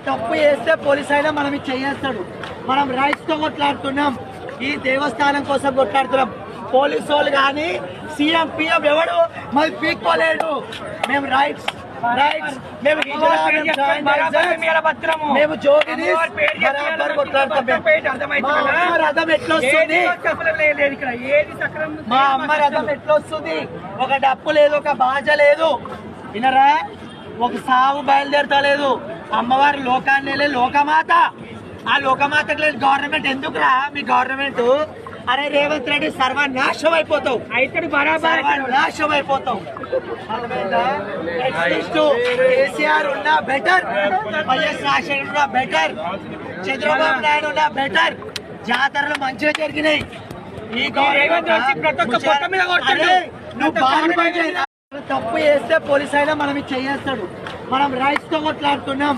తప్పు చేస్తే పోలీస్ అయినా మనం ఇది చేయేస్తాడు. మనం రైట్స్ తో కొట్లాడుతున్నాం, ఈ దేవస్థానం కోసం కొట్లాడుతున్నాం. పోలీసు వాళ్ళు కానీ సీఎం పిఎం ఎవడు మరి పీక్కోలేడు. మేము రైట్స్ మేము జోగిని రథం ఎట్లా వస్తుంది, మా అమ్మ రథం ఎట్లా వస్తుంది. ఒక డప్పు లేదు, ఒక బాజ లేదు, వినరా, ఒక సాగు బయలుదేరుతా లేదు. అమ్మవారి లోకాన్ని లోకమాత, ఆ లోకమాతకు లేదు గవర్నమెంట్ ఎందుకురా మీ గవర్నమెంట్? అరే రేవంత్ రెడ్డి సర్వనాశం అయిపోతావు, సర్వనాశం అయిపోతావు. కేసీఆర్ ఉన్నా బెటర్, వైఎస్ రాజశేఖర్ ఉన్నా బెటర్, చంద్రబాబు నాయుడు ఉన్నా బెటర్. జాతరలు మంచిగా జరిగినాయి. ఈ నువ్వు తప్పు చేస్తే పోలీస్ అయినా మనం ఇది చేయేస్తాడు. మనం రైట్స్ తో కొట్లాడుతున్నాం,